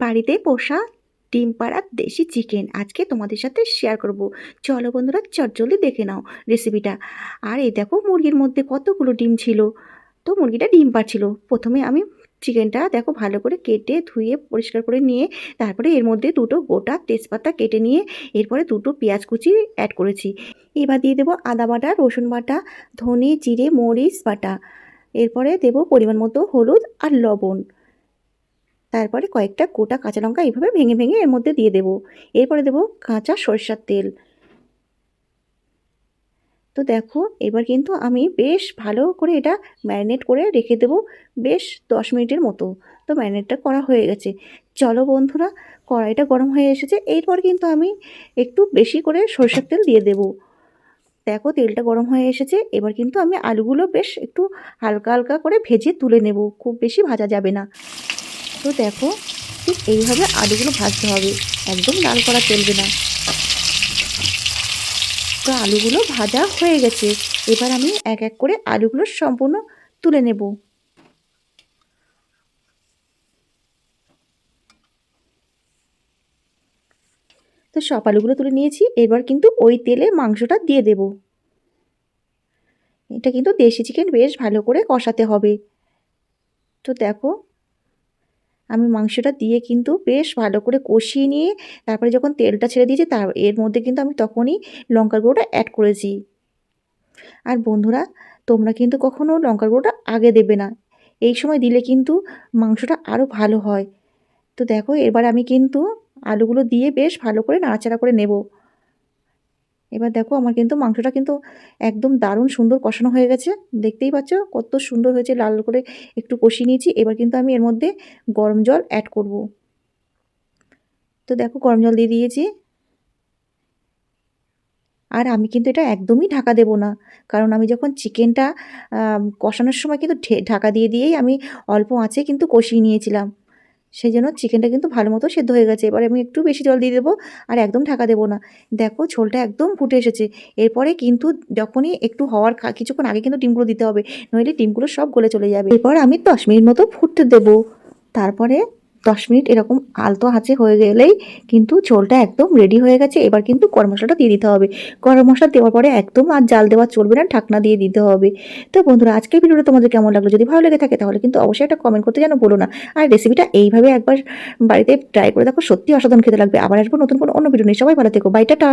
বাড়িতে পোষা ডিম পাড়া দেশি চিকেন আজকে তোমাদের সাথে শেয়ার করব। চলো বন্ধুরা, চটজলদি দেখে নাও রেসিপিটা। আর এই দেখো, মুরগির মধ্যে কতগুলো ডিম ছিল। তো মুরগিটা ডিম পাড়ছিল। প্রথমে আমি চিকেনটা দেখো ভালো করে কেটে ধুয়ে পরিষ্কার করে নিয়ে তারপরে এর মধ্যে দুটো গোটা তেজপাতা কেটে নিয়ে এরপরে দুটো পেঁয়াজ কুচি অ্যাড করেছি। এবার দিয়ে দেবো আদা বাটা, রসুন বাটা, ধনে জিরে মরিচ বাটা। এরপরে দেবো পরিমাণ মতো হলুদ আর লবণ। তারপরে কয়েকটা গোটা কাঁচা লঙ্কা এইভাবে ভেঙে ভেঙে এর মধ্যে দিয়ে দেবো। এরপরে দেবো কাঁচা সরষের তেল। তো দেখো, এবার কিন্তু আমি বেশ ভালো করে এটা ম্যারিনেট করে রেখে দেবো বেশ 10 মিনিটের মতো। তো ম্যারিনেটটা করা হয়ে গেছে। চলো বন্ধুরা, কড়াইটা গরম হয়ে এসেছে। এরপর কিন্তু আমি একটু বেশি করে সরষের তেল দিয়ে দেবো। দেখো, তেলটা গরম হয়ে এসেছে। এবার কিন্তু আমি আলুগুলো বেশ একটু হালকা হালকা করে ভেজে তুলে নেব, খুব বেশি ভাজা যাবে না। তো দেখো, ঠিক এইভাবে আলুগুলো ভাজতে হবে, একদম লাল করা চলবে না। তো আলুগুলো ভাজা হয়ে গেছে। এবার আমি এক এক করে আলুগুলো সম্পূর্ণ তুলে নেব। তো সব আলুগুলো তুলে নিয়েছি। এবার কিন্তু ওই তেলে মাংসটা দিয়ে দেব। এটা কিন্তু দেশি চিকেন, বেশ ভালো করে কষাতে হবে। তো দেখো, আমি মাংসটা দিয়ে কিন্তু বেশ ভালো করে কষিয়ে নিয়ে তারপরে যখন তেলটা ছেড়ে দিয়েছি এর মধ্যে কিন্তু আমি তখনই লঙ্কার গুঁড়োটা অ্যাড করেছি। আর বন্ধুরা, তোমরা কিন্তু কখনো লঙ্কার গুঁড়োটা আগে দেবে না, এই সময় দিলে কিন্তু মাংসটা আরও ভালো হয়। তো দেখো, এবার আমি কিন্তু আলুগুলো দিয়ে বেশ ভালো করে নাড়াচাড়া করে নেব। এবার দেখো, আমার কিন্তু মাংসটা কিন্তু একদম দারুণ সুন্দর কষানো হয়ে গেছে। দেখতেই পাচ্ছ কত সুন্দর হয়েছে, লাল করে একটু কষিয়ে নিয়েছি। এবার কিন্তু আমি এর মধ্যে গরম জল অ্যাড করব। তো দেখো, গরম জল দিয়ে দিয়েছি। আর আমি কিন্তু এটা একদমই ঢাকা দেব না, কারণ আমি যখন চিকেনটা কষানোর সময় কিন্তু ঢাকা দিয়ে দিয়েই আমি অল্প আঁচে কিন্তু কষিয়ে নিয়েছিলাম। সেই জন্য চিকেনটা কিন্তু ভালো মতো সেদ্ধ হয়ে গেছে। এবার আমি একটু বেশি জল দিয়ে দেবো, আর একদম ঢাকা দেবো না। দেখো, ঝোলটা একদম ফুটে এসেছে। এরপরে কিন্তু যখনই একটু হওয়ার কিছুক্ষণ আগে কিন্তু ডিমগুলো দিতে হবে, নইলে ডিমগুলো সব গলে চলে যাবে। এরপর আমি 10 মিনিট মতো ফুটতে দেবো। তারপরে 10 মিনিট এরকম আলতো আঁচে হয়ে গেলেই কিন্তু ঝোলটা একদম রেডি হয়ে গেছে। এবার কিন্তু গরম মশলাটা দিয়ে দিতে হবে। গরম মশলা দেওয়ার পরে একদম আর জাল দেওয়া চলবে না, ঢাকনা দিয়ে দিতে হবে। তো বন্ধুরা, আজকের ভিডিওটা তোমাদের কেমন লাগলো? যদি ভালো লেগে থাকে তাহলে কিন্তু অবশ্যই একটা কমেন্ট করতে যেন বলো না। আর রেসিপিটা এইভাবে একবার বাড়িতে ট্রাই করে দেখো, সত্যি অসাধারণ খেতে লাগবে। আবার আসবো নতুন কোনো অন্য ভিডিও নিয়ে। সবাই ভালো থেকো, বাই, টাটা।